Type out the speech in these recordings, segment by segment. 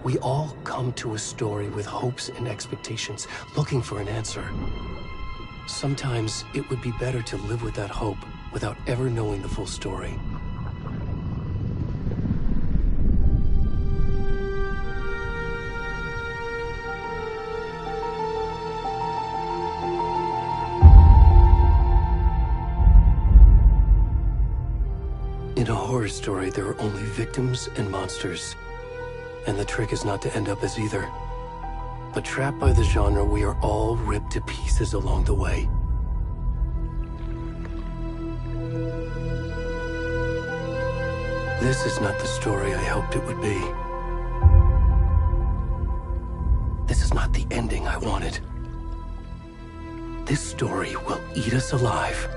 We all come to a story with hopes and expectations, looking for an answer. Sometimes it would be better to live with that hope without ever knowing the full story. In a horror story, there are only victims and monsters. And the trick is not to end up as either. But trapped by the genre, we are all ripped to pieces along the way. This is not the story I hoped it would be. This is not the ending I wanted. This story will eat us alive.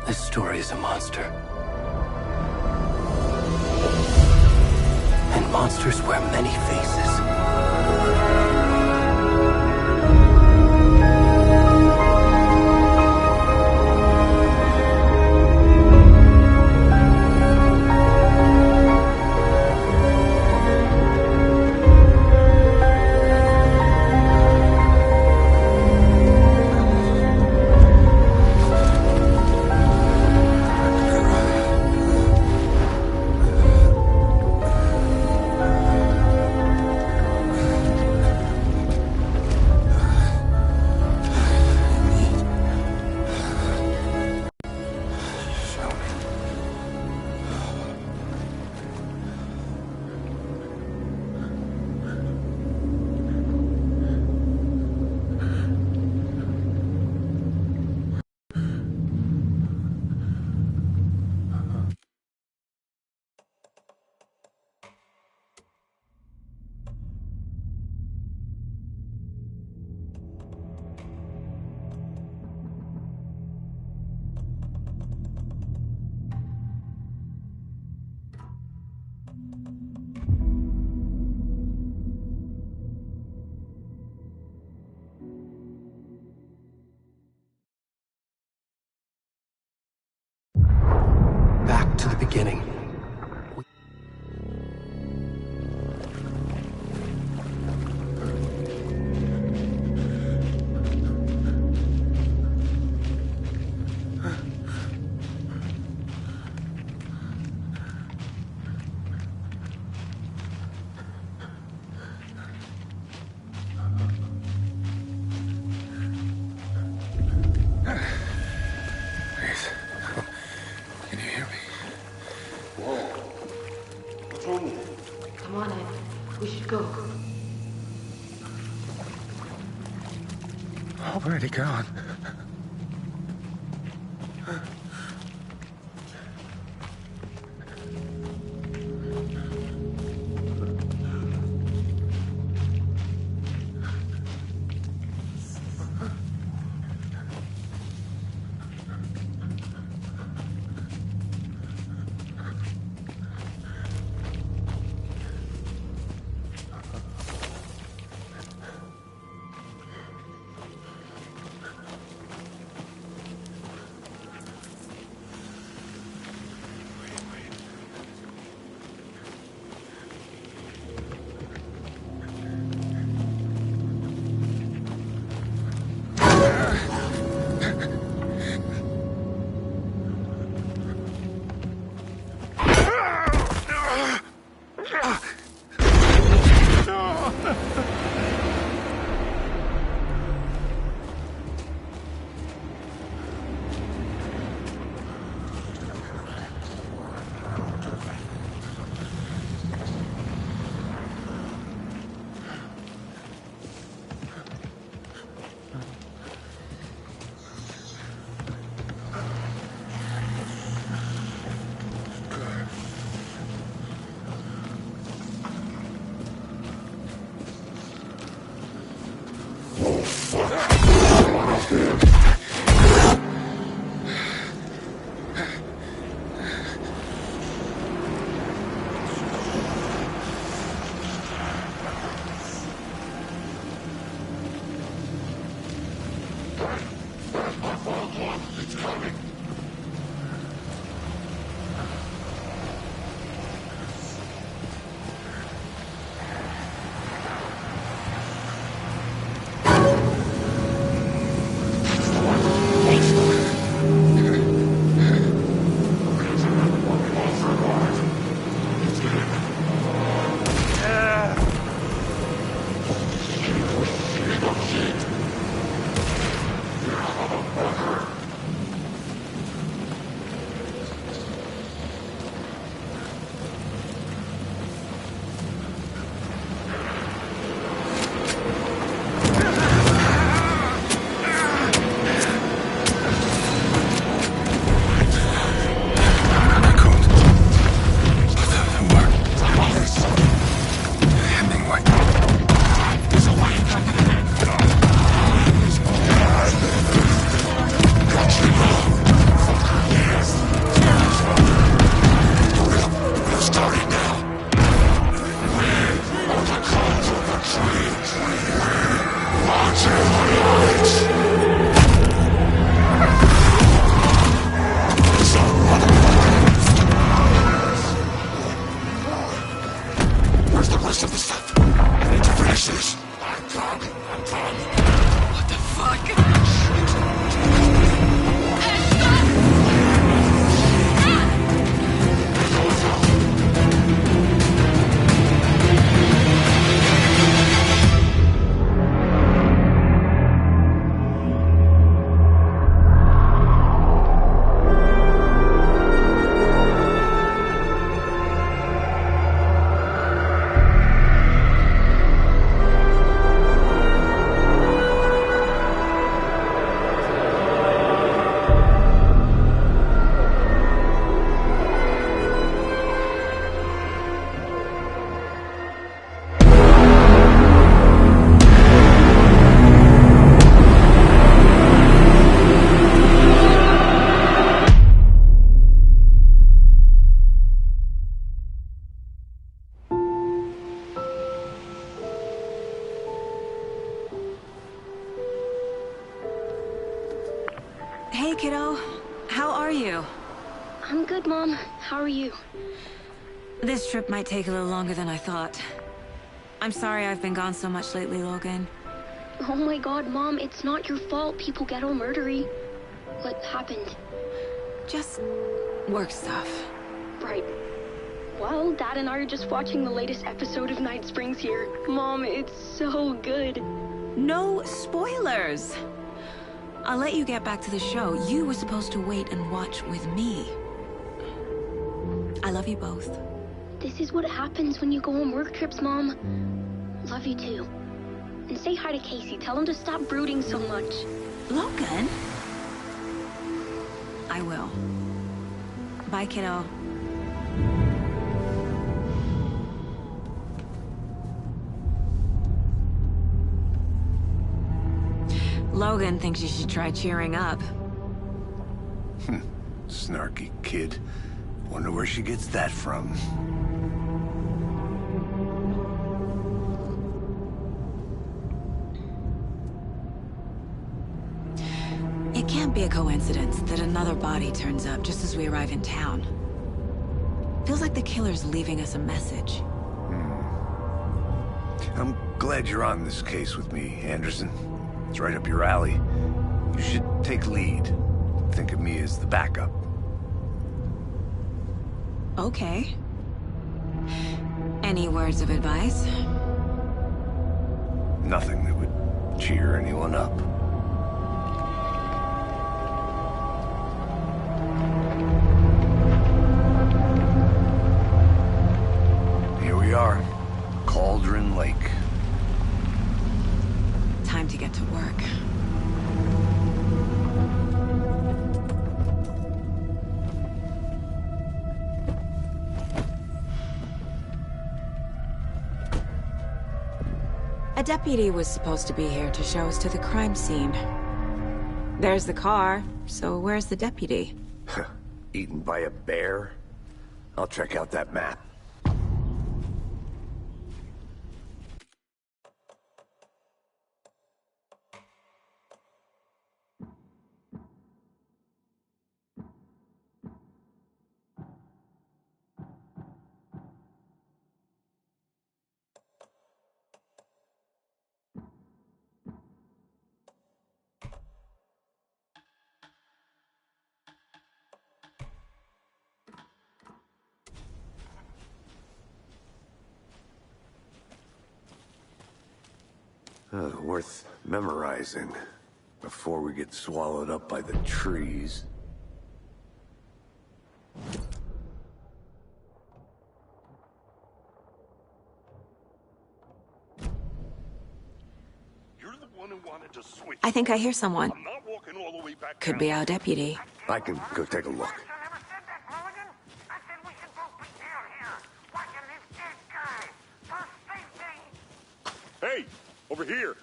This story is a monster. And monsters wear many faces. Back to the beginning. Already gone. Hey, kiddo. How are you? I'm good, Mom. How are you? This trip might take a little longer than I thought. I'm sorry I've been gone so much lately, Logan. Oh my god, Mom, it's not your fault people get all murdery. What happened? Just work stuff. Right. Well, Dad and I are just watching the latest episode of Night Springs here. Mom, it's so good. No spoilers! I'll let you get back to the show. You were supposed to wait and watch with me. I love you both. This is what happens when you go on work trips, Mom. Love you too. And say hi to Casey. Tell him to stop brooding so much. Logan? I will. Bye, kiddo. Logan thinks you should try cheering up. Snarky kid. Wonder where she gets that from. It can't be a coincidence that another body turns up just as we arrive in town. Feels like the killer's leaving us a message. I'm glad you're on this case with me, Anderson. It's right up your alley. You should take lead. Think of me as the backup. Okay. Any words of advice? Nothing that would cheer anyone up. Here we are. Cauldron Lake. Time to get to work. A deputy was supposed to be here to show us to the crime scene. There's the car, so where's the deputy? Eaten by a bear? I'll check out that map. Worth memorizing. before we get swallowed up by the trees. You're the one who wanted to switch. I think I hear someone. I'm not walking all the way back Could down. be our deputy. I can go take a look. Hey, over here.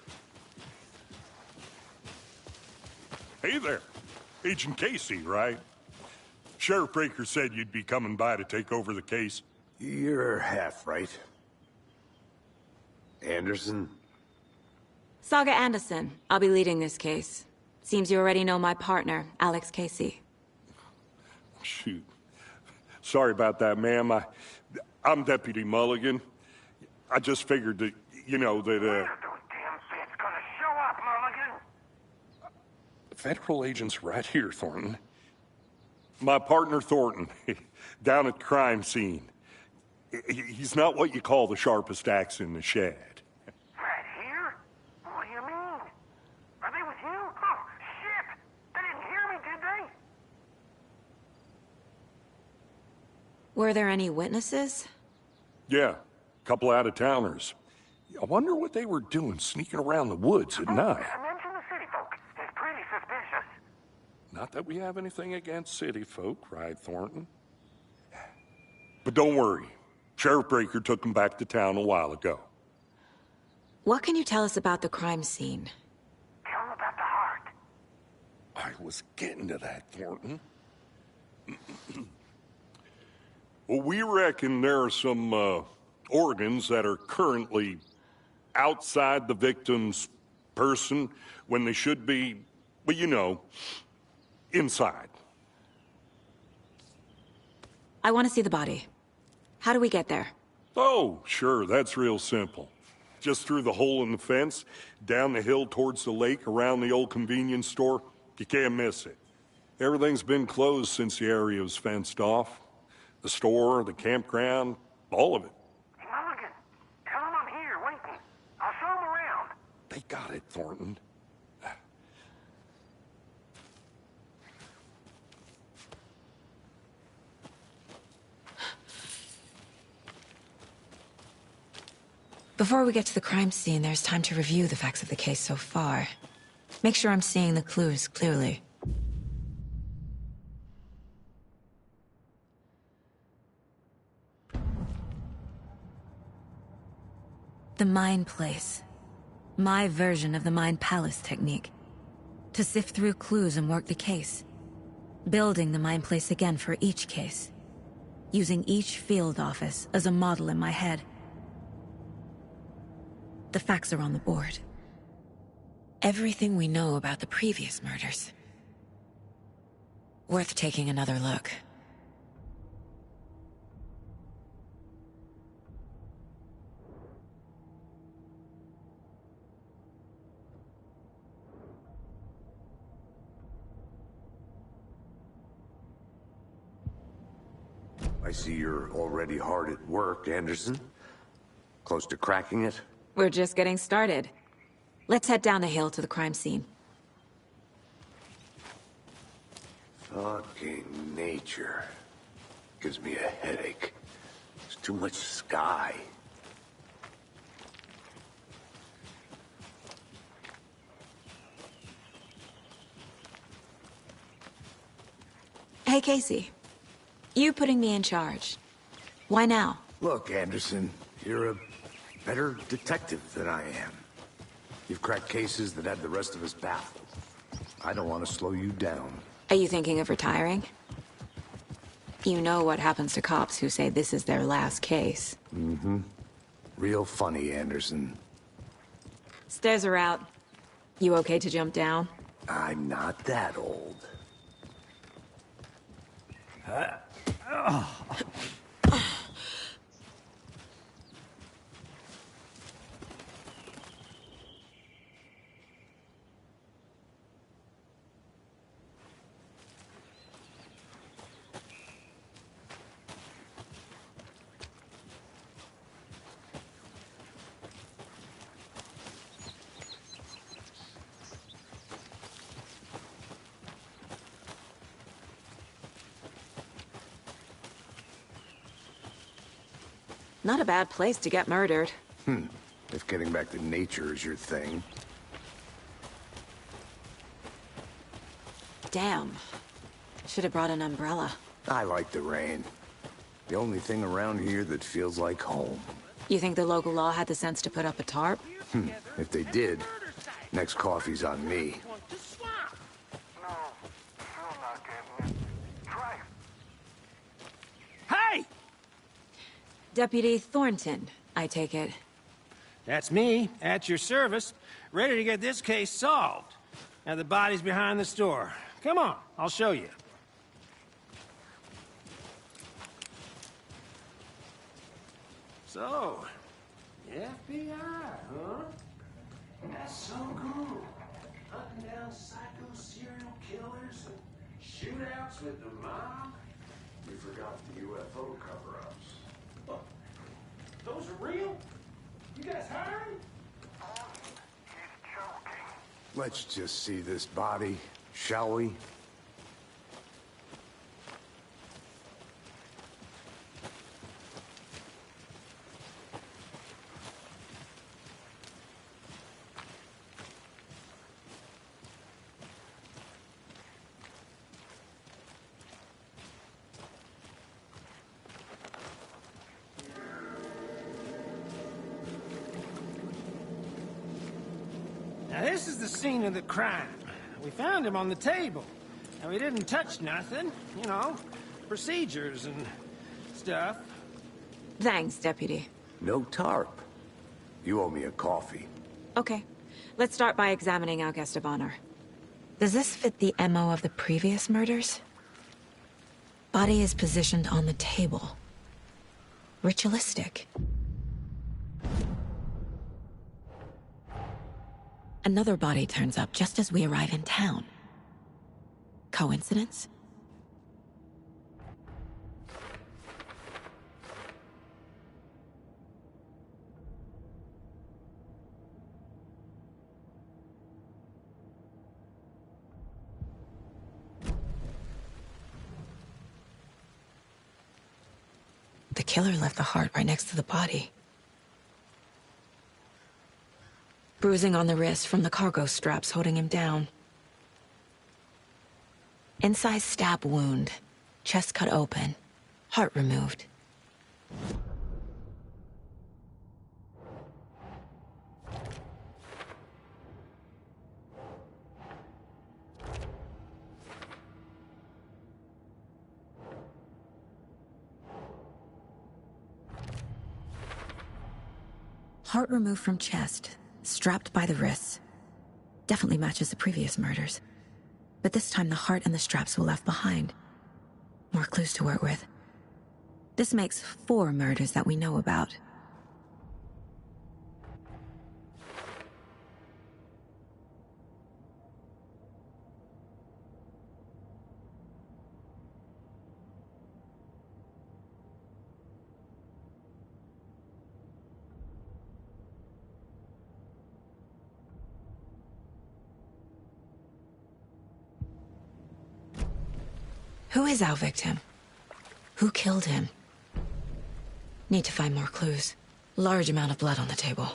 Hey there. Agent Casey, right? Sheriff Breaker said you'd be coming by to take over the case. You're half right. Anderson? Saga Anderson. I'll be leading this case. Seems you already know my partner, Alex Casey. Shoot. Sorry about that, ma'am. I'm Deputy Mulligan. I just figured that, you know, that, Those damn feds gonna show up, Mulligan. Federal agent's right here, Thornton. My partner, Thornton, down at the crime scene. He's not what you call the sharpest axe in the shed. Right here? What do you mean? Are they with you? Oh, shit! They didn't hear me, did they? Were there any witnesses? Yeah, couple out-of-towners. I wonder what they were doing sneaking around the woods at night. Mention the city folk. It's pretty suspicious. Not that we have anything against city folk, right, Thornton? But don't worry. Sheriff Breaker took them back to town a while ago. What can you tell us about the crime scene? Tell them about the heart. I was getting to that, Thornton. Well, we reckon there are some organs that are currently outside the victim's person when they should be, well, you know, inside. I want to see the body. How do we get there? Oh, sure, that's real simple. Just through the hole in the fence, down the hill towards the lake, around the old convenience store. You can't miss it. Everything's been closed since the area was fenced off. The store, the campground, all of it. Hey, Mulligan, tell them I'm here, waiting. I'll show them around. They got it, Thornton. Before we get to the crime scene, there's time to review the facts of the case so far. Make sure I'm seeing the clues clearly. The Mind Place. My version of the Mind Palace technique. To sift through clues and work the case. Building the Mind Place again for each case. Using each field office as a model in my head. The facts are on the board. Everything we know about the previous murders. Worth taking another look. I see you're already hard at work, Anderson. Close to cracking it? We're just getting started. Let's head down the hill to the crime scene. Fucking nature. Gives me a headache. There's too much sky. Hey, Casey. You putting me in charge. Why now? Look, Anderson, you're a better detective than I am. You've cracked cases that had the rest of us baffled. I don't want to slow you down. Are you thinking of retiring? You know what happens to cops who say this is their last case. Mm-hmm. Real funny, Anderson. Stairs are out. You okay to jump down? I'm not that old. Not a bad place to get murdered. If getting back to nature is your thing. Damn. Should have brought an umbrella. I like the rain. The only thing around here that feels like home. You think the local law had the sense to put up a tarp? If they did, next coffee's on me. No, still not getting it. Try it. Hey! Deputy Thornton, I take it. That's me, at your service, ready to get this case solved. Now the body's behind the store. Come on, I'll show you. So, the FBI, huh? That's so cool. Hunting down psycho serial killers and shootouts with the mob. You forgot the UFO cover-ups. Oh, those are real? You guys hiring? He's joking. Let's just see this body, shall we? Now this is the scene of the crime. We found him on the table. And we didn't touch nothing, you know, procedures and stuff. Thanks, Deputy. No tarp. You owe me a coffee. Okay. Let's start by examining our guest of honor. Does this fit the MO of the previous murders? Body is positioned on the table. Ritualistic. Another body turns up just as we arrive in town. Coincidence? The killer left the heart right next to the body. Bruising on the wrist from the cargo straps holding him down. Incised stab wound. Chest cut open. Heart removed. Heart removed from chest. Strapped by the wrists. Definitely matches the previous murders. But this time the heart and the straps were left behind. More clues to work with. This makes 4 murders that we know about. Who is our victim? Who killed him? Need to find more clues. Large amount of blood on the table.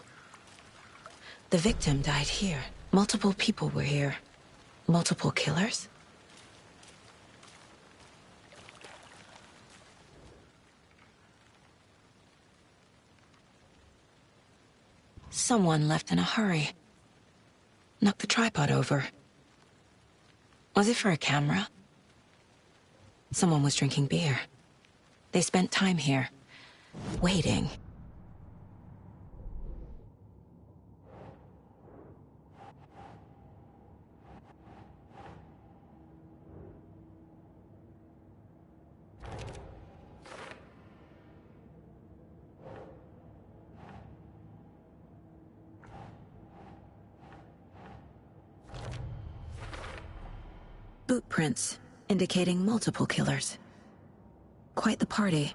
The victim died here. Multiple people were here. Multiple killers? Someone left in a hurry. Knocked the tripod over. Was it for a camera? Someone was drinking beer. They spent time here, waiting. Boot prints. Indicating multiple killers. Quite the party.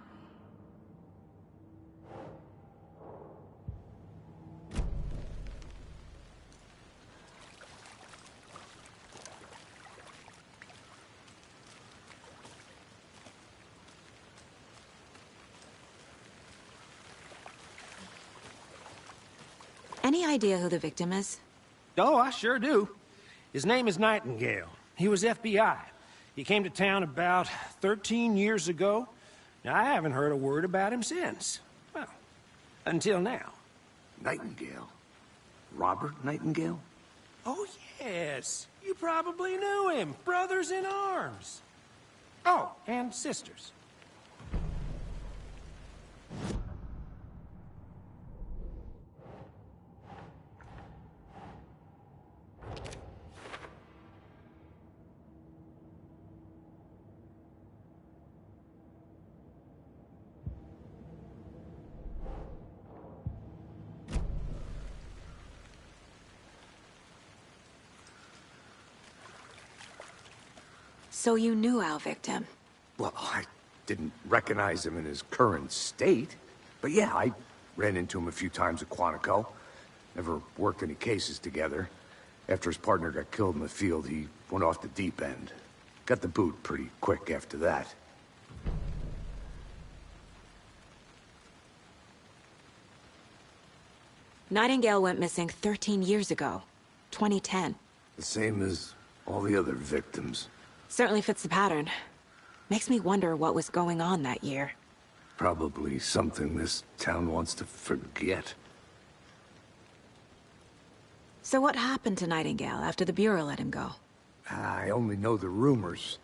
Any idea who the victim is? Oh, I sure do. His name is Nightingale. He was FBI. He came to town about 13 years ago. Now, I haven't heard a word about him since. Well, until now. Nightingale? Robert Nightingale? Oh, yes. You probably knew him. Brothers in arms. Oh, and sisters. So you knew our victim? Well, I didn't recognize him in his current state. But yeah, I ran into him a few times at Quantico. Never worked any cases together. After his partner got killed in the field, he went off the deep end. Got the boot pretty quick after that. Nightingale went missing 13 years ago. 2010. The same as all the other victims. Certainly fits the pattern. Makes me wonder what was going on that year. Probably something this town wants to forget. So what happened to Nightingale after the Bureau let him go? I only know the rumors.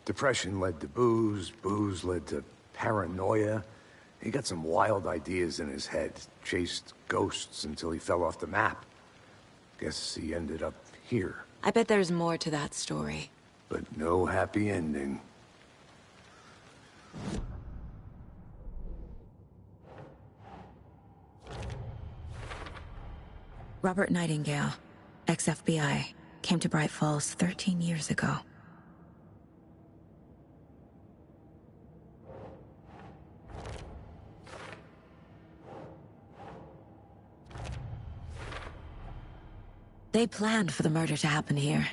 Depression led to booze, booze led to paranoia. He got some wild ideas in his head, chased ghosts until he fell off the map. Guess he ended up here. I bet there's more to that story. But no happy ending. Robert Nightingale, ex-FBI, came to Bright Falls 13 years ago. They planned for the murder to happen here,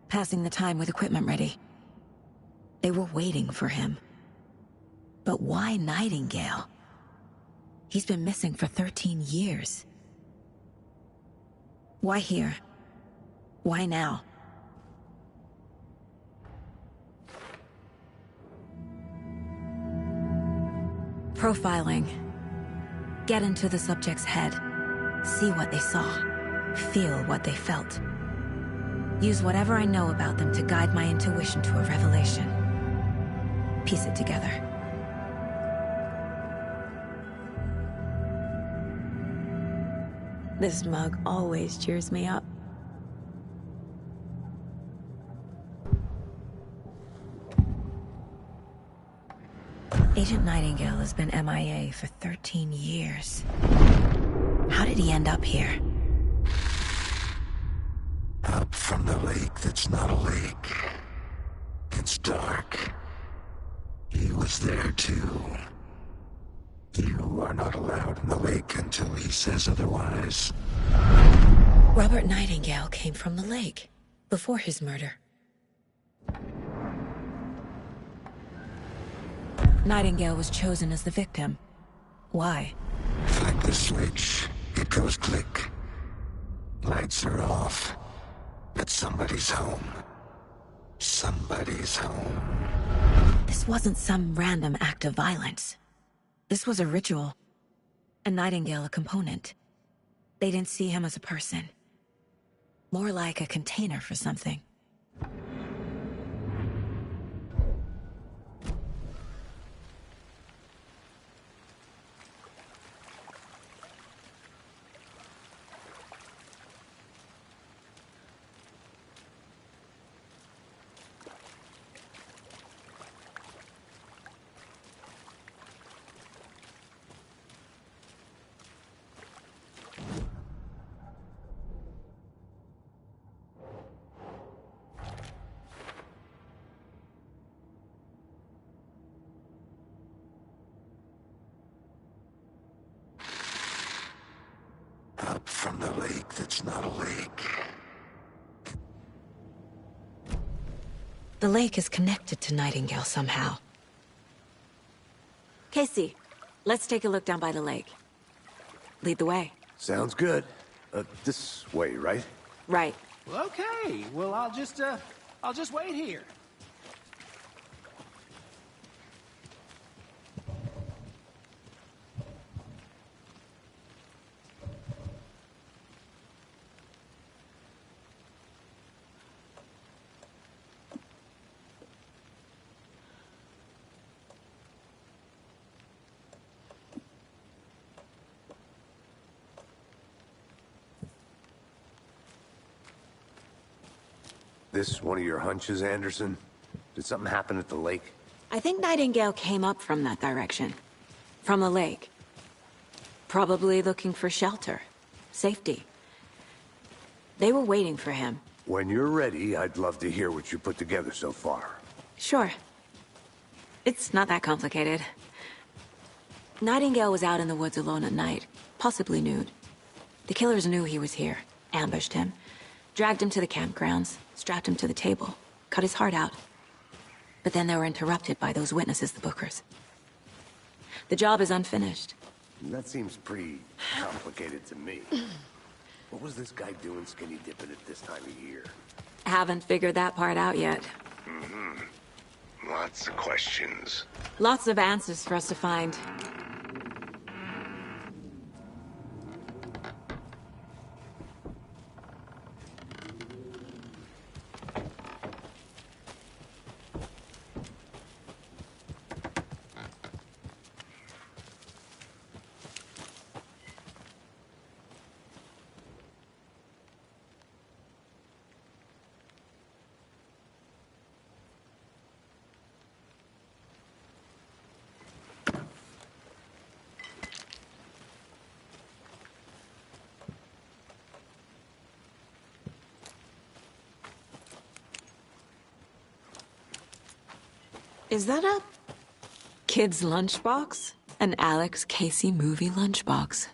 passing the time with equipment ready. They were waiting for him. But why Nightingale? He's been missing for 13 years. Why here? Why now? Profiling. Get into the subject's head. See what they saw. Feel what they felt. Use whatever I know about them to guide my intuition to a revelation. Piece it together. This mug always cheers me up. Agent Nightingale has been MIA for 13 years. How did he end up here? Up from the lake that's not a lake. It's dark. He was there too. You are not allowed in the lake until he says otherwise. Robert Nightingale came from the lake, before his murder. Nightingale was chosen as the victim. Why? Flick the switch, it goes click. Lights are off. But somebody's home. Somebody's home. This wasn't some random act of violence. This was a ritual. And Nightingale a component. They didn't see him as a person. More like a container for something. Up from the lake that's not a lake. The lake is connected to Nightingale somehow. Casey, let's take a look down by the lake. Lead the way. Sounds good. This way, right? Right. Well, okay. Well, I'll just wait here. This one of your hunches, Anderson? Did something happen at the lake? I think Nightingale came up from that direction. From the lake. Probably looking for shelter. Safety. They were waiting for him. When you're ready, I'd love to hear what you put together so far. Sure. It's not that complicated. Nightingale was out in the woods alone at night, possibly nude. The killers knew he was here, ambushed him, dragged him to the campgrounds, strapped him to the table, cut his heart out. But then they were interrupted by those witnesses, the Bookers. The job is unfinished. That seems pretty complicated to me. What was this guy doing skinny dipping at this time of year? Haven't figured that part out yet. Lots of questions. Lots of answers for us to find. Is that a kid's lunchbox? An Alex Casey movie lunchbox.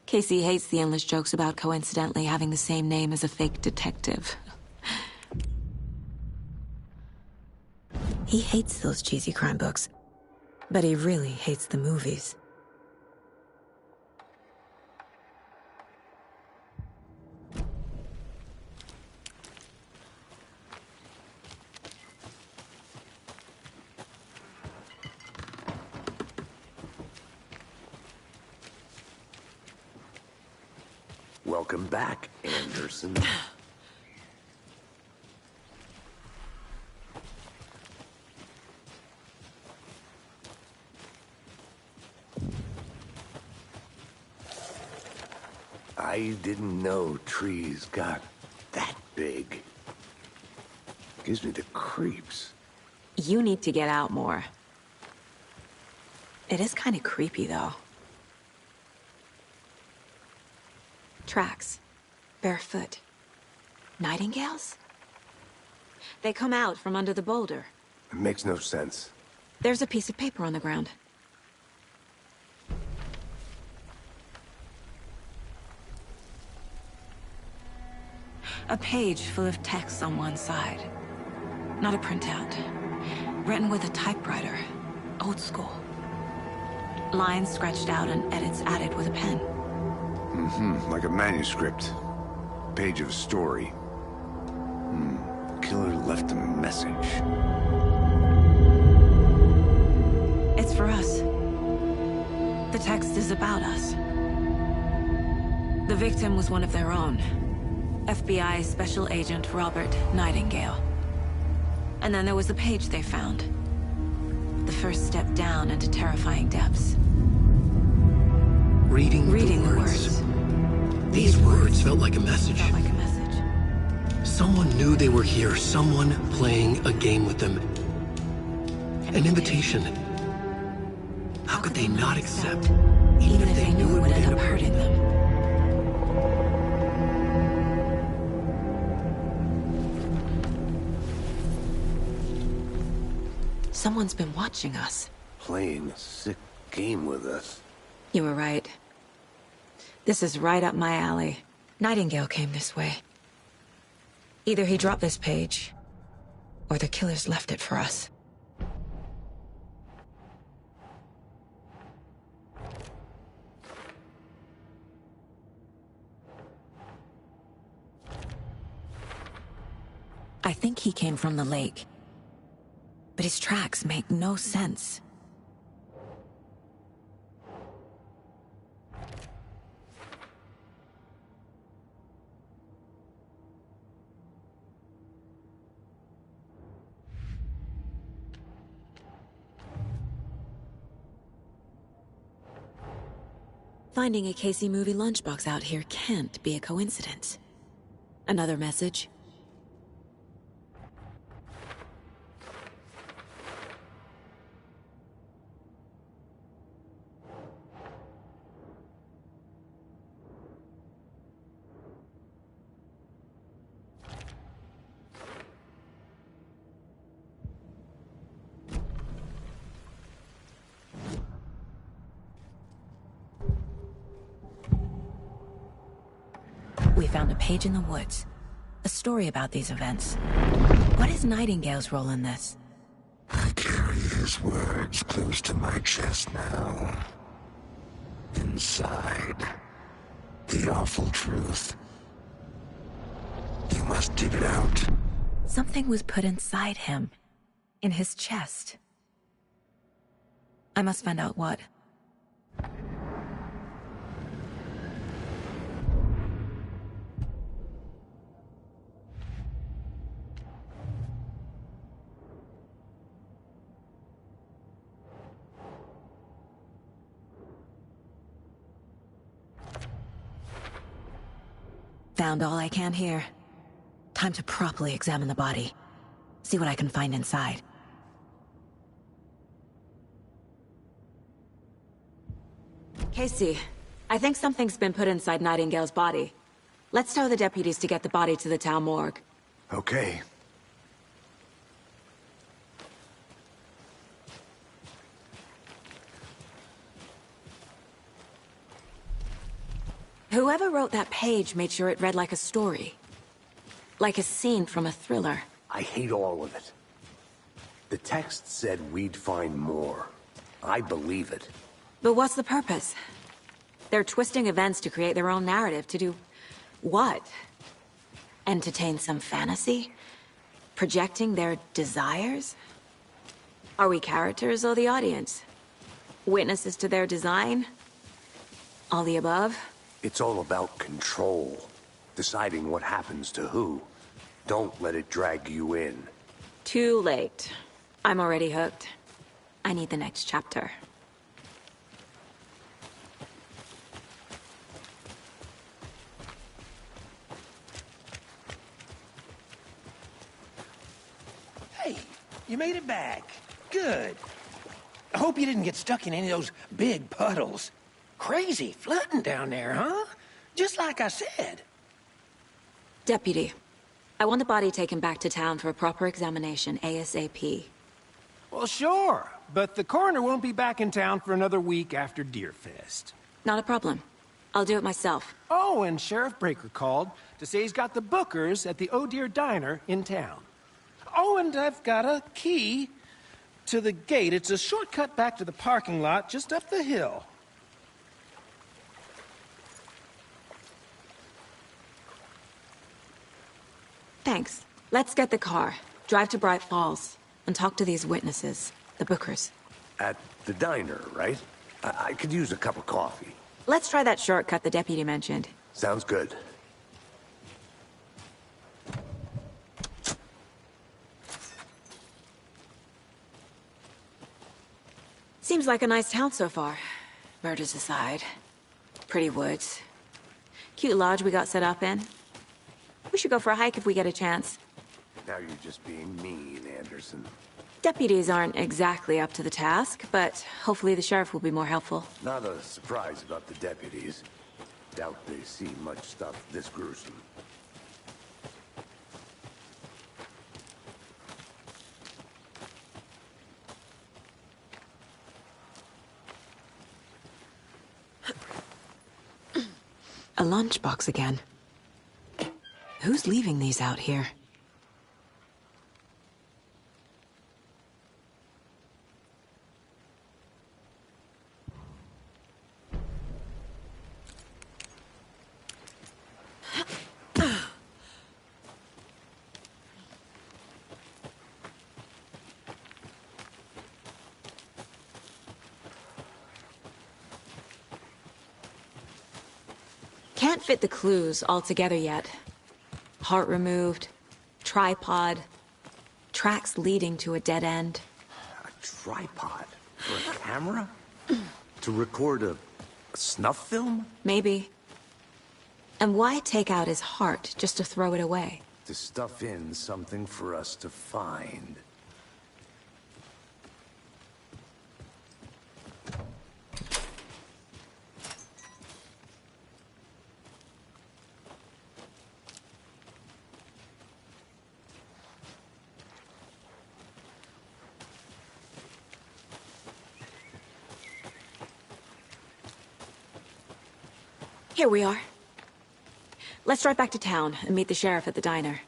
Casey hates the endless jokes about coincidentally having the same name as a fake detective. He hates those cheesy crime books, but he really hates the movies. Welcome back, Anderson. I didn't know trees got that big. Gives me the creeps. You need to get out more. It is kind of creepy, though. Tracks. Barefoot. Nightingales? They come out from under the boulder. It makes no sense. There's a piece of paper on the ground. A page full of text on one side. Not a printout. Written with a typewriter. Old school. Lines scratched out and edits added with a pen. Like a manuscript. Page of a story. Killer left a message. It's for us. The text is about us. The victim was one of their own. FBI Special Agent Robert Nightingale. And then there was the page they found. The first step down into terrifying depths. Reading the words. These words felt like a message. Felt like a message. Someone knew they were here, someone playing a game with them. An invitation. How could they not accept, even if they knew it would end up hurting them? Someone's been watching us. Playing a sick game with us. You were right. This is right up my alley. Nightingale came this way. Either he dropped this page, or the killers left it for us. think he came from the lake. But his tracks make no sense. Finding a Casey movie lunchbox out here can't be a coincidence. Another message? We found a page in the woods. A story about these events. What is Nightingale's role in this? I carry his words close to my chest now. Inside, the awful truth. You must dig it out. Something was put inside him. In his chest. I must find out what. Found all I can here. Time to properly examine the body. See what I can find inside. Casey, I think something's been put inside Nightingale's body. Let's tell the deputies to get the body to the town morgue. Okay. Whoever wrote that page made sure it read like a story. Like a scene from a thriller. I hate all of it. The text said we'd find more. I believe it. But what's the purpose? They're twisting events to create their own narrative to do... what? Entertain some fantasy? Projecting their desires? Are we characters or the audience? Witnesses to their design? All the above? It's all about control. Deciding what happens to who. Don't let it drag you in. Too late. I'm already hooked. I need the next chapter. Hey, you made it back. Good. I hope you didn't get stuck in any of those big puddles. Crazy flooding down there, huh? Just like I said. Deputy, I want the body taken back to town for a proper examination, ASAP. Well, sure, but the coroner won't be back in town for another week after Deerfest. Not a problem. I'll do it myself. Oh, and Sheriff Breaker called to say he's got the Bookers at the Oh Dear Diner in town. Oh, and I've got a key to the gate. It's a shortcut back to the parking lot just up the hill. Thanks. Let's get the car, drive to Bright Falls, and talk to these witnesses, the Bookers. At the diner, right? I could use a cup of coffee. Let's try that shortcut the deputy mentioned. Sounds good. Seems like a nice town so far. Murders aside. Pretty woods. Cute lodge we got set up in. We should go for a hike if we get a chance. Now you're just being mean, Anderson. Deputies aren't exactly up to the task, but hopefully the sheriff will be more helpful. Not a surprise about the deputies. Doubt they see much stuff this gruesome. A lunchbox again. Who's leaving these out here? can't fit the clues all together yet. Heart removed, tripod, tracks leading to a dead end. A tripod? For a camera? To record a snuff film? Maybe. And why take out his heart just to throw it away? To stuff in something for us to find. Here we are. Let's drive back to town and meet the sheriff at the diner.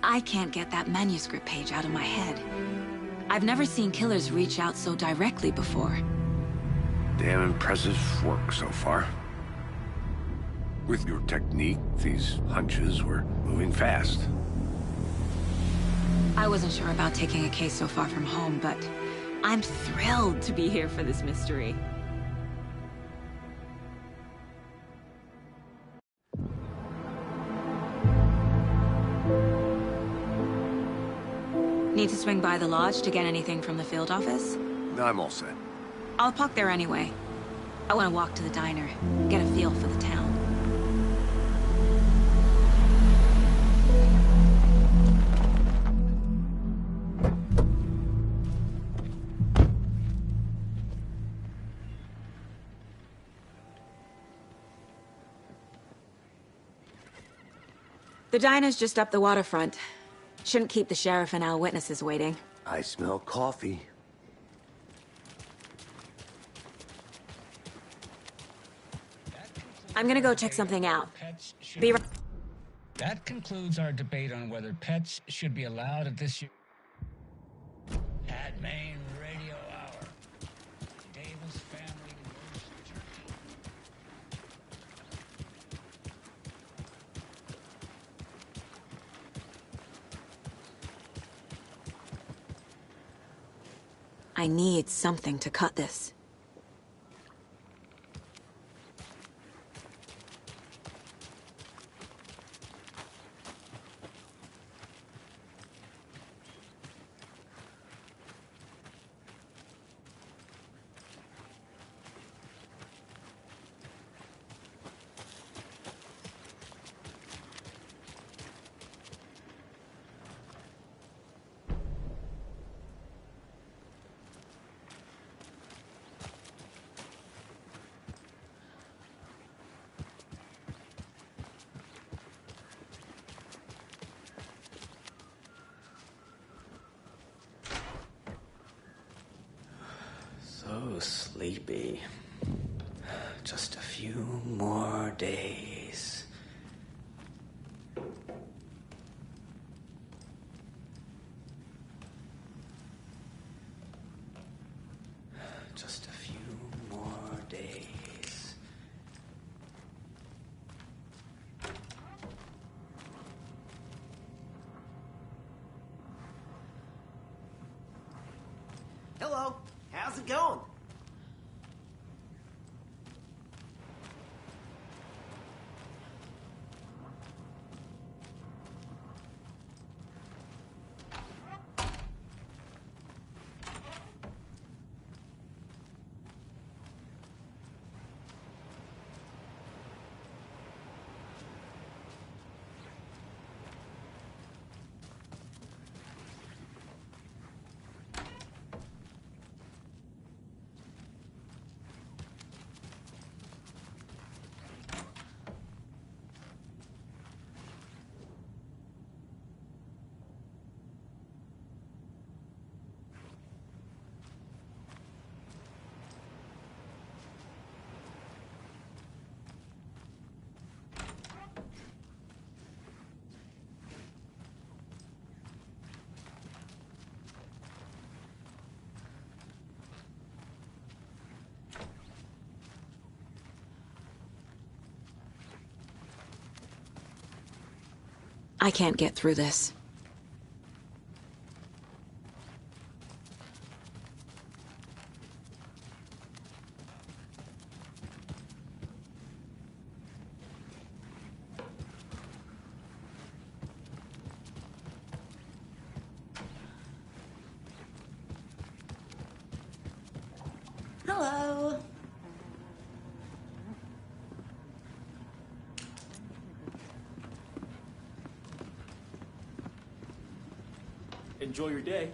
I can't get that manuscript page out of my head. I've never seen killers reach out so directly before. Damn impressive work so far. With your technique, these hunches were moving fast. I wasn't sure about taking a case so far from home, but I'm thrilled to be here for this mystery. Need to swing by the lodge to get anything from the field office? I'm all set. I'll park there anyway. I want to walk to the diner, get a feel for the town. The diner's just up the waterfront. Shouldn't keep the sheriff and our witnesses waiting. I smell coffee. I'm gonna go check something out. Be right. That concludes our debate on whether pets should be allowed at this year's At Main Radio Hour. Davis family roast turkey. I need something to cut this. So sleepy. Just a few more days. Just a few more days. Hello, how's it going? I can't get through this. Enjoy your day.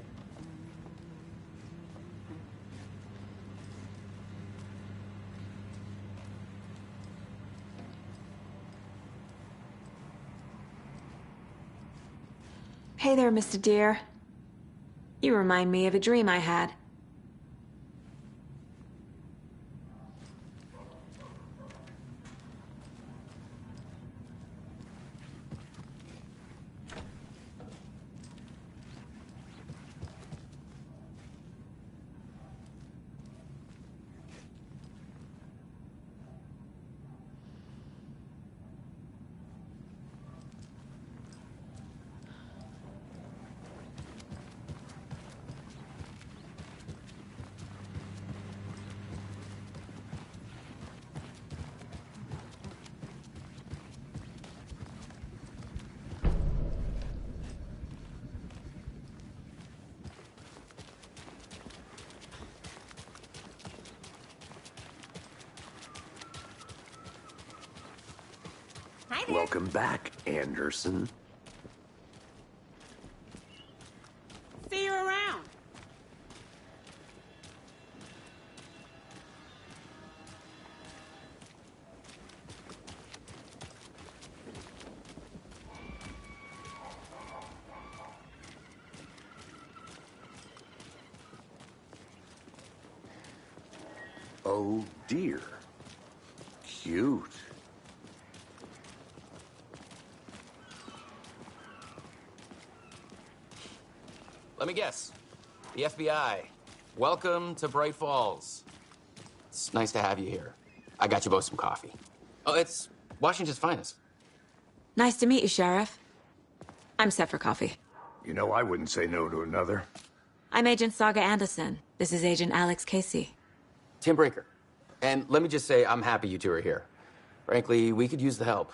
Hey there, Mr. Deer. You remind me of a dream I had. Welcome back, Anderson. See you around. Oh dear. Cute. Let me guess. The FBI. Welcome to Bright Falls. It's nice to have you here. I got you both some coffee. Oh, it's Washington's finest. Nice to meet you, Sheriff. I'm set for coffee. You know, I wouldn't say no to another. I'm Agent Saga Anderson. This is Agent Alex Casey. Tim Breaker. And let me just say, I'm happy you two are here. Frankly, we could use the help.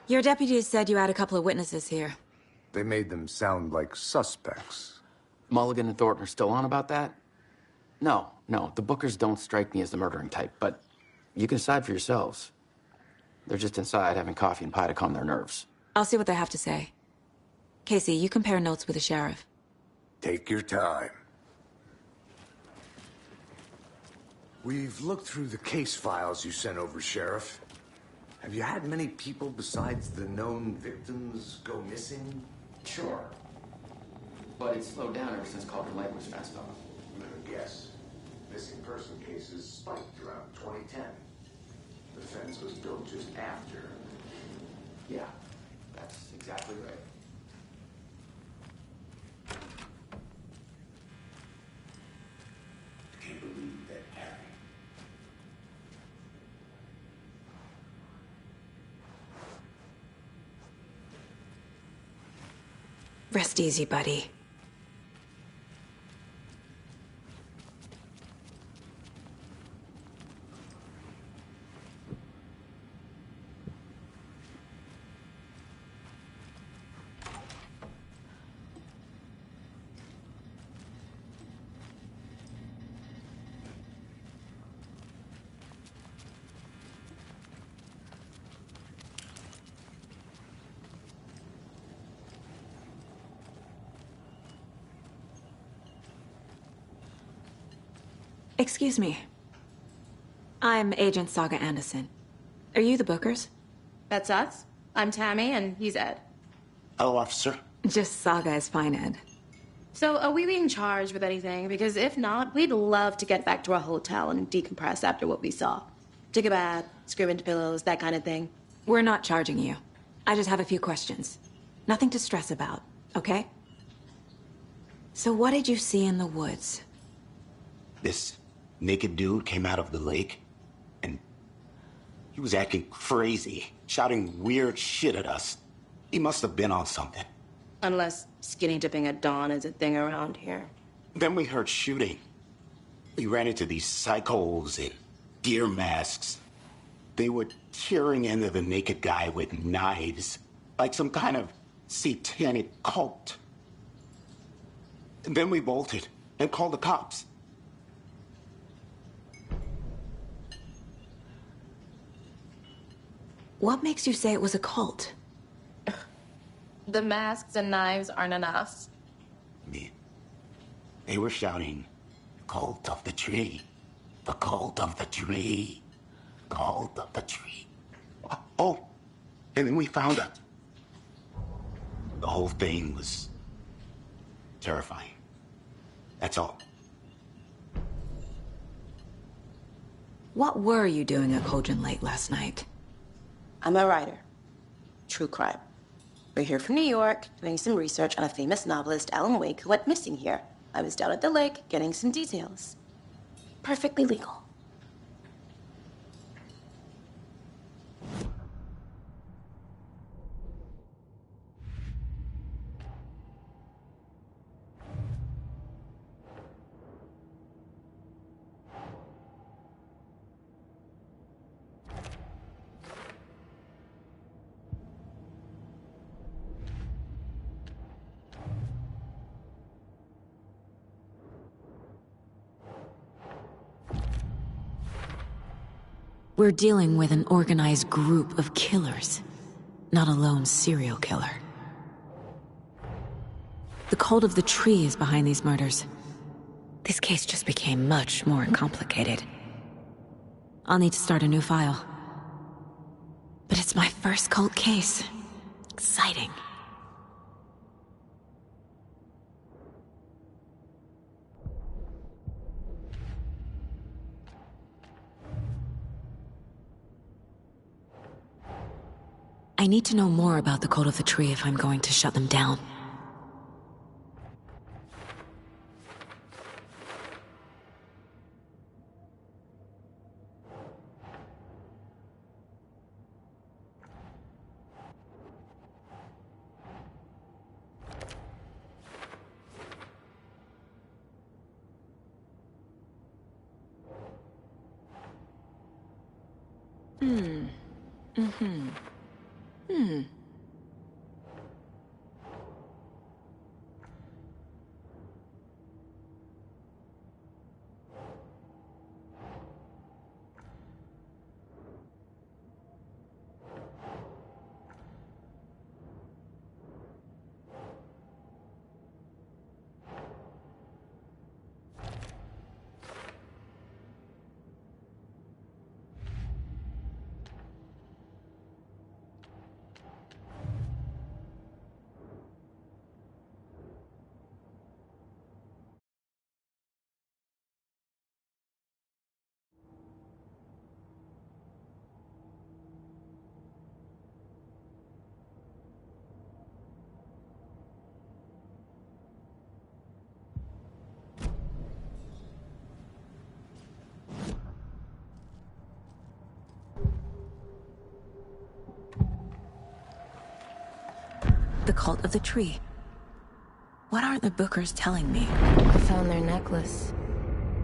Your deputies said you had a couple of witnesses here. They made them sound like suspects. Mulligan and Thornton are still on about that? No, the Bookers don't strike me as the murdering type, but you can decide for yourselves. They're just inside having coffee and pie to calm their nerves. I'll see what they have to say. Casey, you compare notes with the sheriff. Take your time. We've looked through the case files you sent over, Sheriff. Have you had many people besides the known victims go missing? Sure. But it's slowed down ever since Calder Lake was fenced off. I'm gonna guess. Missing person cases spiked around 2010. The fence was built just after. Yeah, that's exactly right. Can't believe that happened. Rest easy, buddy. Excuse me. I'm Agent Saga Anderson. Are you the Bookers? That's us. I'm Tammy, and he's Ed. Hello, officer. Just Saga is fine, Ed. So, are we being charged with anything? Because if not, we'd love to get back to our hotel and decompress after what we saw. Take a bath, scream into pillows, that kind of thing. We're not charging you. I just have a few questions. Nothing to stress about, okay? So what did you see in the woods? This naked dude came out of the lake, and he was acting crazy, shouting weird shit at us. He must have been on something. Unless skinny dipping at dawn is a thing around here. Then we heard shooting. We ran into these psychos in deer masks. They were tearing into the naked guy with knives, like some kind of satanic cult. And then we bolted and called the cops. What makes you say it was a cult? The masks and knives aren't enough. They were shouting, "Cult of the tree. The cult of the tree. Cult of the tree." Oh, and then we found it. The whole thing was terrifying. That's all. What were you doing at Cauldron Lake last night? I'm a writer. True crime. We're here from New York, doing some research on a famous novelist, Alan Wake, who went missing here. I was down at the lake, getting some details. Perfectly legal. We're dealing with an organized group of killers, not a lone serial killer. The cult of the tree is behind these murders. This case just became much more complicated. I'll need to start a new file. But it's my first cult case. Exciting. I need to know more about the cult of the tree if I'm going to shut them down. The cult of the tree. What aren't the Bookers telling me? I found their necklace.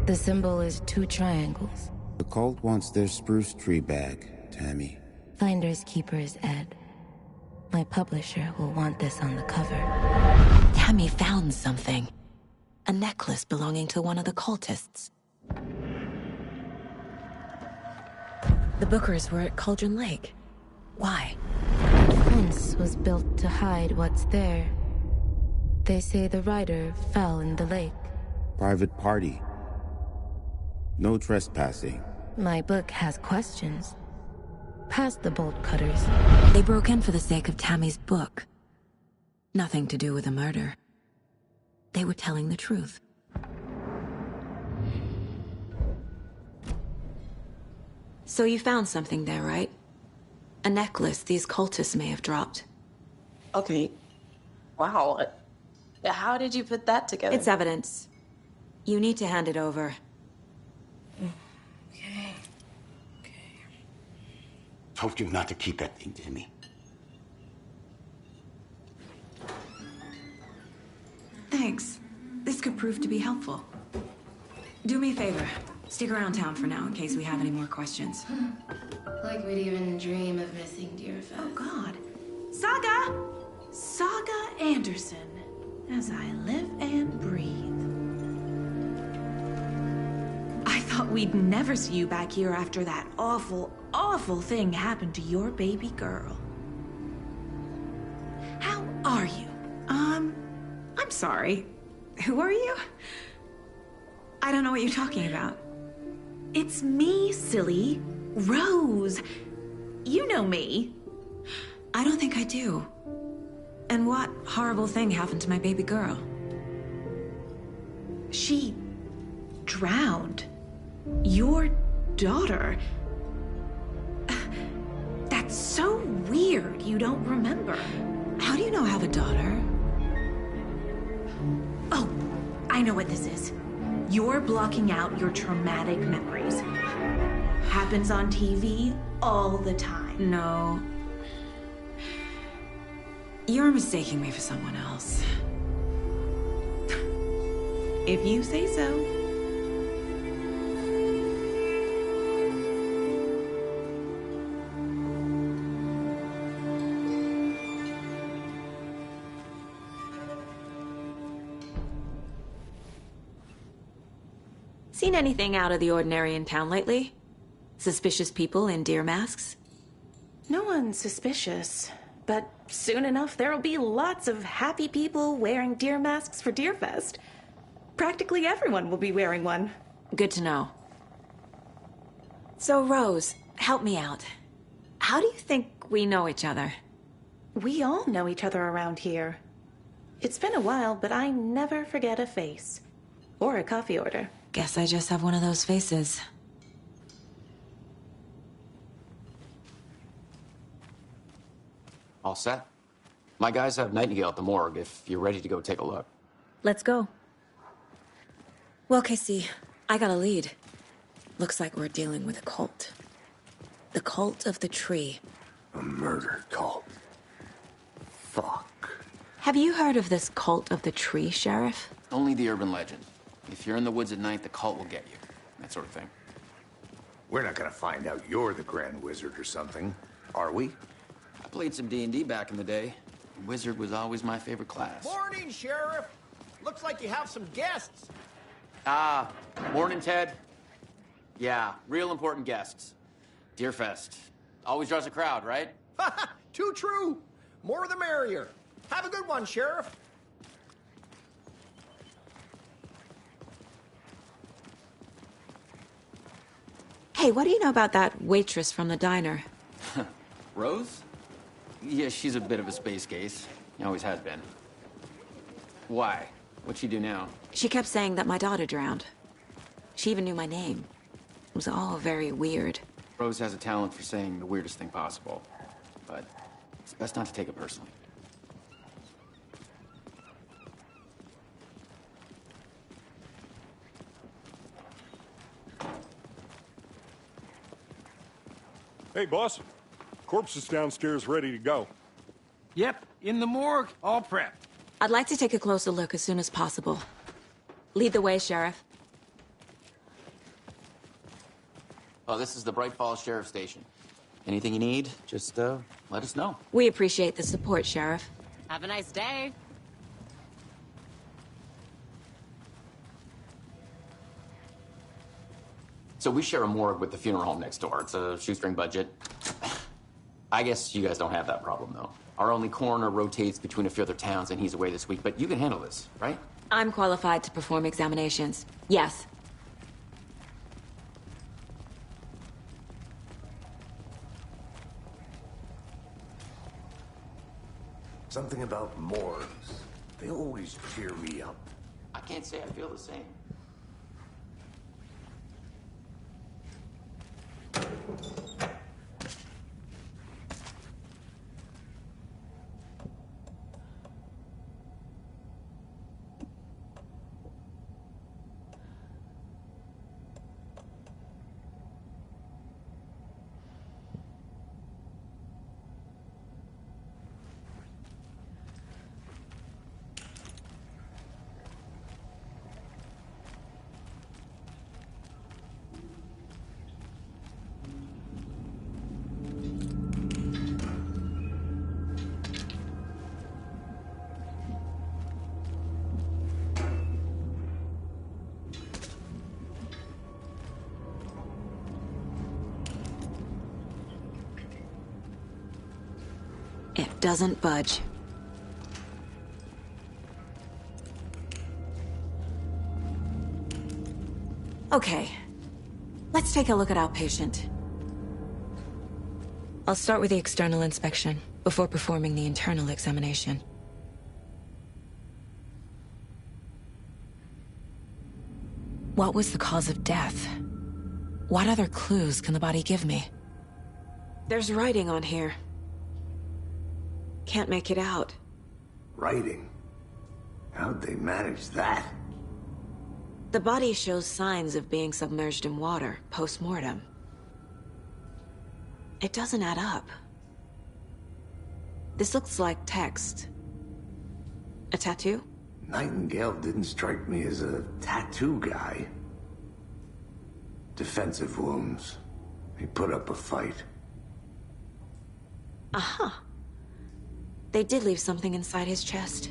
The symbol is 2 triangles. The cult wants their spruce tree back, Tammy. Finders keepers, Ed. My publisher will want this on the cover. Tammy found something. A necklace belonging to one of the cultists. The Bookers were at Cauldron Lake. Why? The fence was built to hide what's there. They say the rider fell in the lake. Private party. No trespassing. My book has questions. Past the bolt cutters. They broke in for the sake of Tammy's book. Nothing to do with the murder. They were telling the truth. So you found something there, right? A necklace these cultists may have dropped. Okay. Wow. How did you put that together? It's evidence. You need to hand it over. Okay. Told you not to keep that thing, Timmy. Thanks. This could prove to be helpful. Do me a favor. Stick around town for now in case we have any more questions. Like we'd even dream of missing Deerfest. Oh, God. Saga! Saga Anderson. As I live and breathe. I thought we'd never see you back here after that awful, awful thing happened to your baby girl. How are you? I'm sorry. Who are you? I don't know what you're talking about. It's me, silly. Rose. You know me. I don't think I do. And what horrible thing happened to my baby girl? She drowned. Your daughter. That's so weird you don't remember. How do you know I have a daughter? Oh, I know what this is. You're blocking out your traumatic memories. Happens on TV all the time. No. You're mistaking me for someone else. If you say so. Seen anything out of the ordinary in town lately? Suspicious people in deer masks? No one's suspicious. But soon enough, there'll be lots of happy people wearing deer masks for Deerfest. Practically everyone will be wearing one. Good to know. So, Rose, help me out. How do you think we know each other? We all know each other around here. It's been a while, but I never forget a face. Or a coffee order. Guess I just have one of those faces. All set? My guys have Nightingale at the morgue if you're ready to go take a look. Let's go. Well, Casey, I got a lead. Looks like we're dealing with a cult. The cult of the tree. A murder cult. Fuck. Have you heard of this cult of the tree, Sheriff? Only the urban legend. If you're in the woods at night, the cult will get you. That sort of thing. We're not gonna find out you're the Grand Wizard or something, are we? I played some D&D back in the day. Wizard was always my favorite class. Morning, Sheriff. Looks like you have some guests. Morning, Ted. Yeah, real important guests. Deerfest. Always draws a crowd, right? Too true. More the merrier. Have a good one, Sheriff. Hey, what do you know about that waitress from the diner? Rose? Yeah, she's a bit of a space case. Always has been. Why? What'd she do now? She kept saying that my daughter drowned. She even knew my name. It was all very weird. Rose has a talent for saying the weirdest thing possible. But it's best not to take it personally. Hey, boss. Corpse is downstairs ready to go. Yep, in the morgue, all prepped. I'd like to take a closer look as soon as possible. Lead the way, Sheriff. Oh, this is the Bright Falls Sheriff Station. Anything you need, just let us know. We appreciate the support, Sheriff. Have a nice day. So we share a morgue with the funeral home next door. It's a shoestring budget. I guess you guys don't have that problem, though. Our only coroner rotates between a few other towns, and he's away this week. But you can handle this, right? I'm qualified to perform examinations. Yes. Something about morgues. They always cheer me up. I can't say I feel the same. It doesn't budge. Okay. Let's take a look at our patient. I'll start with the external inspection, before performing the internal examination. What was the cause of death? What other clues can the body give me? There's writing on here. Can't make it out. Writing? How'd they manage that? The body shows signs of being submerged in water, post-mortem. It doesn't add up. This looks like text. A tattoo? Nightingale didn't strike me as a tattoo guy. Defensive wounds. He put up a fight. Uh-huh. They did leave something inside his chest.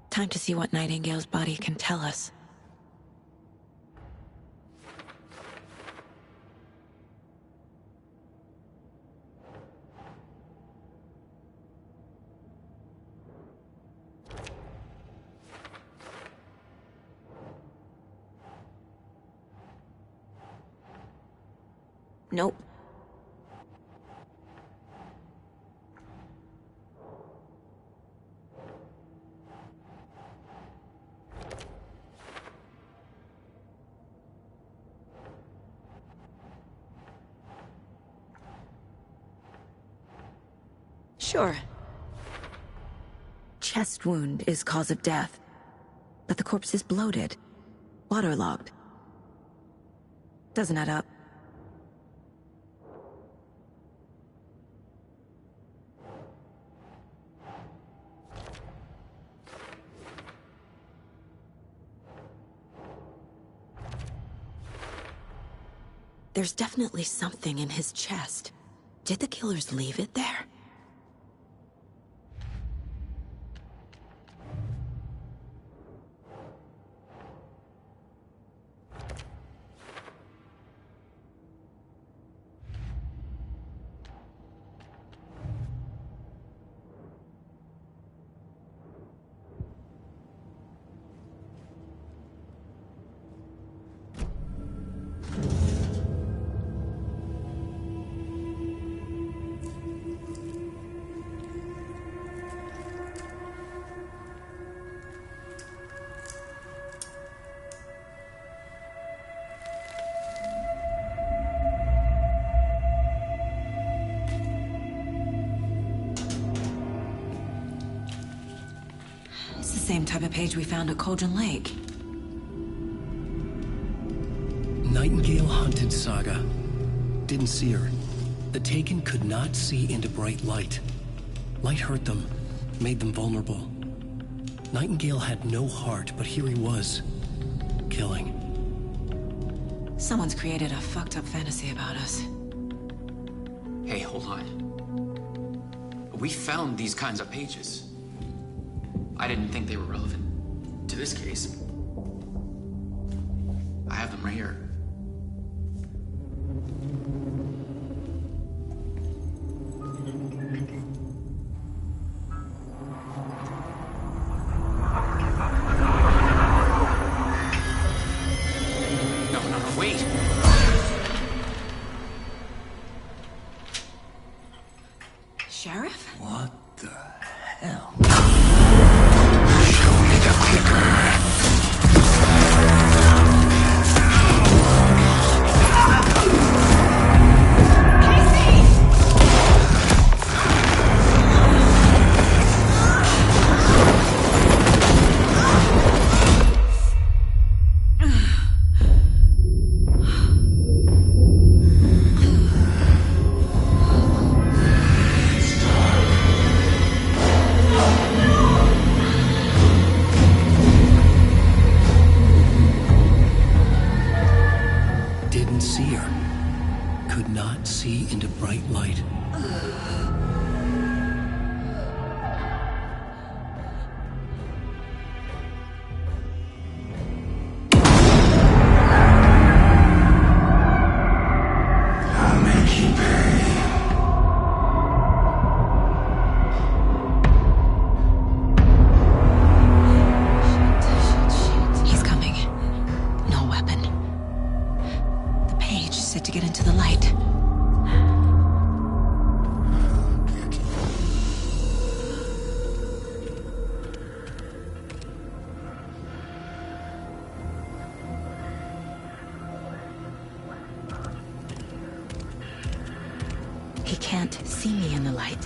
Time to see what Nightingale's body can tell us. Nope. Sure. Chest wound is cause of death, but the corpse is bloated, waterlogged. Doesn't add up. There's definitely something in his chest. Did the killers leave it there? Same type of page we found at Cauldron Lake. Nightingale hunted Saga. Didn't see her. The Taken could not see into bright light. Light hurt them, made them vulnerable. Nightingale had no heart, but here he was, killing. Someone's created a fucked up fantasy about us. Hey, hold on. We found these kinds of pages. I didn't think they were relevant to this case. I have them right here. No, wait! Sheriff? What the hell? get into the light. He can't see me in the light.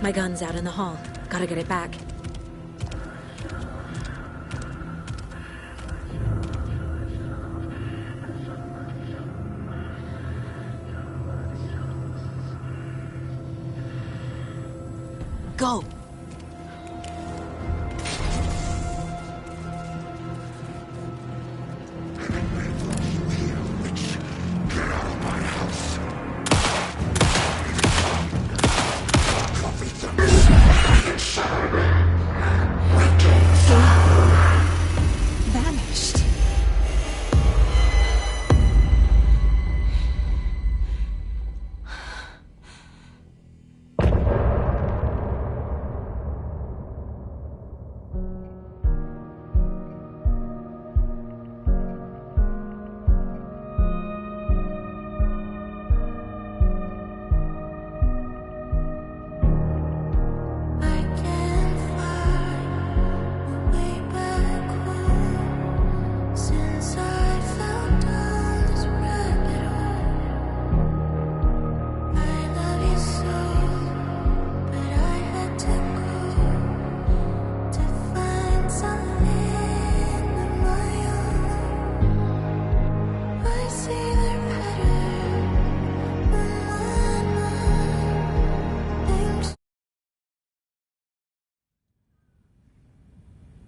My gun's out in the hall. Gotta get it back. Go! Vanished.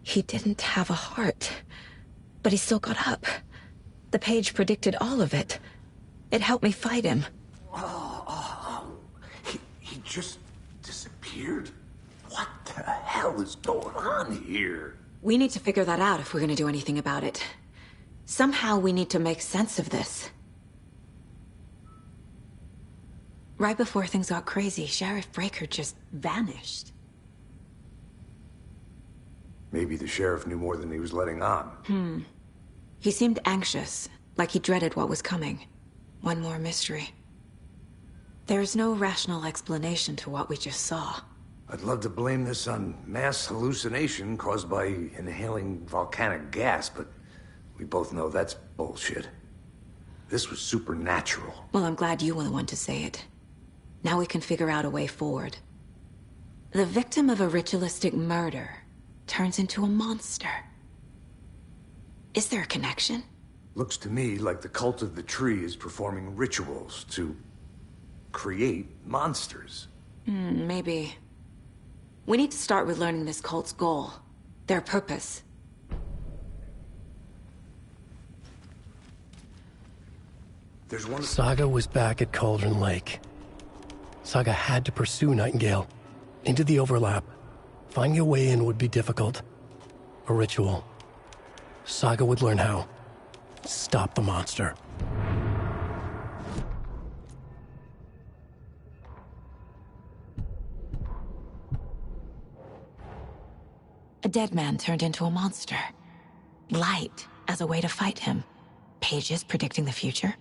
He didn't have a heart, but he still got up. The page predicted all of it. It helped me fight him. He just disappeared? What the hell is going on here? We need to figure that out if we're gonna do anything about it. Somehow we need to make sense of this. Right before things got crazy, Sheriff Breaker just vanished. Maybe the sheriff knew more than he was letting on. He seemed anxious, like he dreaded what was coming. One more mystery. There's no rational explanation to what we just saw. I'd love to blame this on mass hallucination caused by inhaling volcanic gas, but we both know that's bullshit. This was supernatural. Well, I'm glad you were the one to say it. Now we can figure out a way forward. The victim of a ritualistic murder turns into a monster. Is there a connection? Looks to me like the cult of the tree is performing rituals to create monsters. Maybe. We need to start with learning this cult's goal. Their purpose. There's one... Saga was back at Cauldron Lake. Saga had to pursue Nightingale. Into the overlap. Finding a way in would be difficult. A ritual. Saga would learn how. Stop the monster. A dead man turned into a monster. Light as a way to fight him. Pages predicting the future.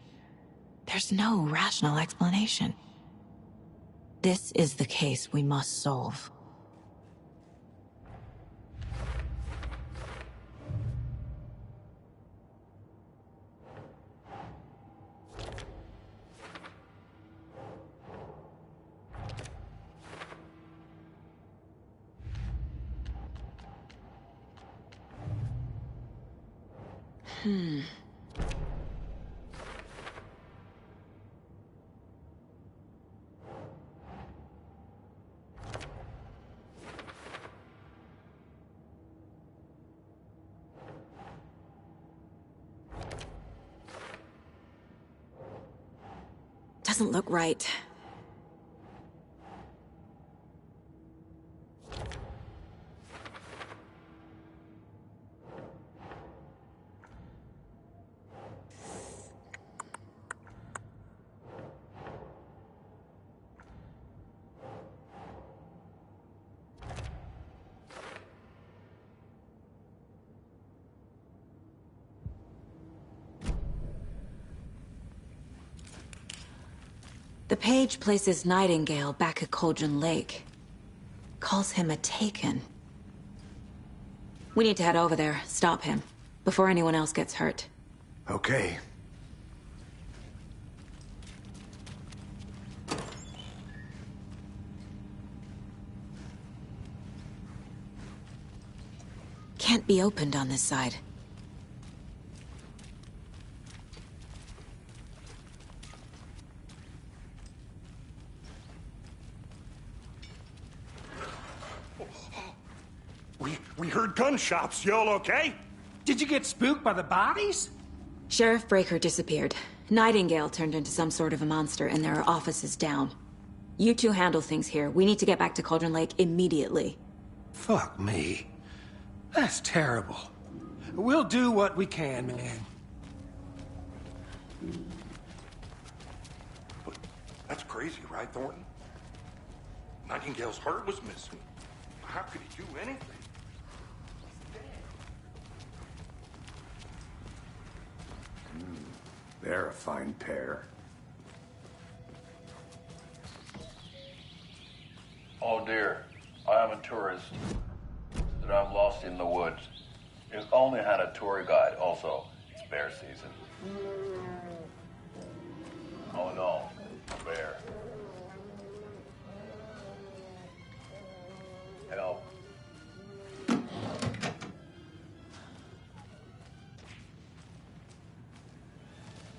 There's no rational explanation. This is the case we must solve. Doesn't look right. The page places Nightingale back at Cauldron Lake. Calls him a Taken. We need to head over there, stop him, before anyone else gets hurt. Okay. Can't be opened on this side. We heard gunshots. Y'all okay? Did you get spooked by the bodies? Sheriff Breaker disappeared. Nightingale turned into some sort of a monster, and there are offices down. You two handle things here. We need to get back to Cauldron Lake immediately. Fuck me. That's terrible. We'll do what we can, man. But that's crazy, right, Thornton? Nightingale's heart was missing. How could he do anything? They're a fine pair. Oh dear, I am a tourist, and I'm lost in the woods. You've only had a tour guide, also. It's bear season. Oh no, a bear. Help.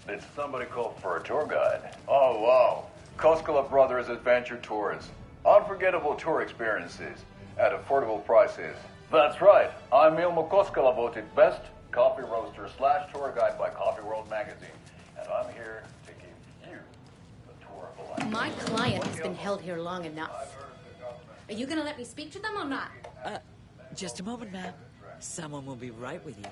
Did somebody call for a tour guide? Oh wow, Koskela Brothers Adventure Tours. Unforgettable tour experiences at affordable prices. That's right. I'm Ilmo Koskela, voted best coffee roaster / tour guide by Coffee World magazine. And I'm here to give you a tour of a life. My client has been held here long enough. Are you gonna let me speak to them or not? Just a moment, ma'am. Someone will be right with you.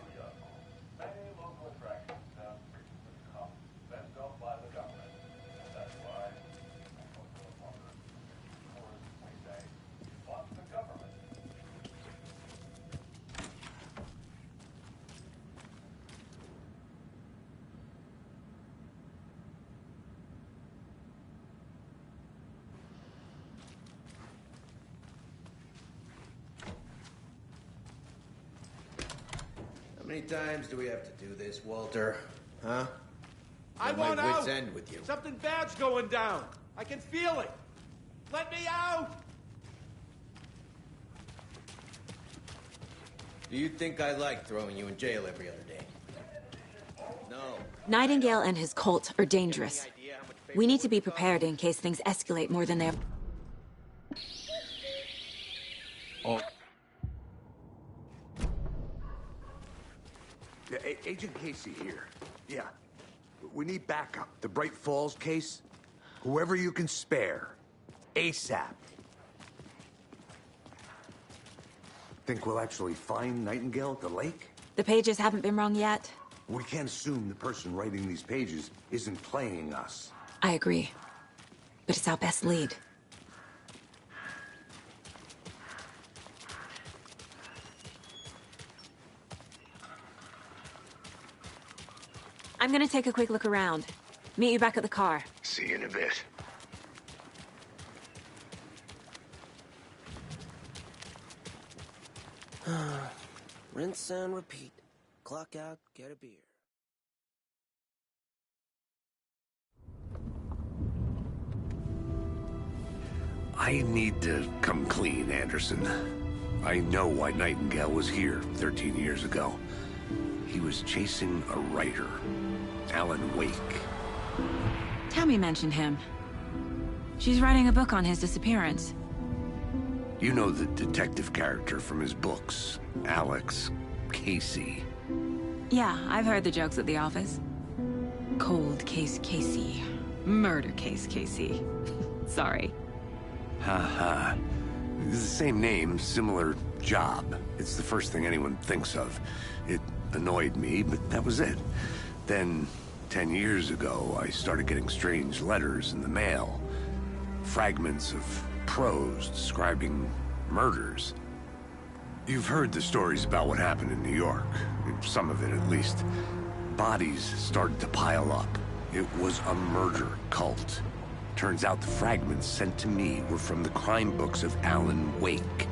How many times do we have to do this, Walter? Huh? I At my want wit's out! end with you. Something bad's going down. I can feel it. Let me out! Do you think I like throwing you in jail every other day? No. Nightingale and his cult are dangerous. We need to be prepared in case things escalate more than they're... Oh. Yeah, Agent Casey here. Yeah. We need backup. The Bright Falls case? Whoever you can spare. ASAP. Think we'll actually find Nightingale at the lake? The pages haven't been wrong yet. We can't assume the person writing these pages isn't playing us. I agree. But it's our best lead. I'm gonna take a quick look around. Meet you back at the car. See you in a bit. Rinse and repeat. Clock out, get a beer. I need to come clean, Anderson. I know why Nightingale was here 13 years ago. He was chasing a writer, Alan Wake. Tammy mentioned him. She's writing a book on his disappearance. You know the detective character from his books, Alex Casey. Yeah, I've heard the jokes at the office. Cold case Casey. Murder case Casey. Sorry. Ha. It's the same name, similar job. It's the first thing anyone thinks of. It annoyed me, but that was it. Then, 10 years ago, I started getting strange letters in the mail. Fragments of prose describing murders. You've heard the stories about what happened in New York. Some of it, at least. Bodies started to pile up. It was a murder cult. Turns out the fragments sent to me were from the crime books of Alan Wake.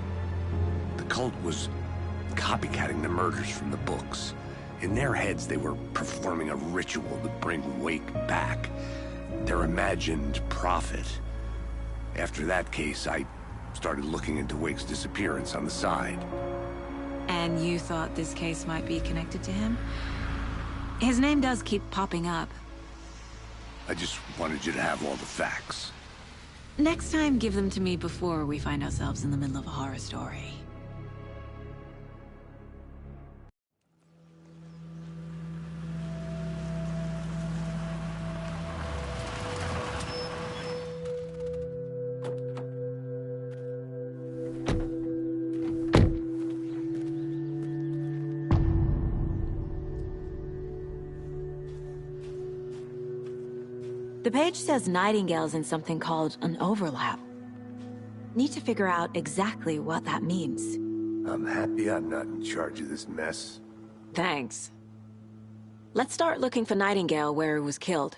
The cult was copycatting the murders from the books. In their heads, they were performing a ritual to bring Wake back. Their imagined prophet. After that case, I started looking into Wake's disappearance on the side. And you thought this case might be connected to him? His name does keep popping up. I just wanted you to have all the facts. Next time, give them to me before we find ourselves in the middle of a horror story. The page says Nightingale's in something called an overlap. Need to figure out exactly what that means. I'm happy I'm not in charge of this mess. Thanks. Let's start looking for Nightingale where he was killed.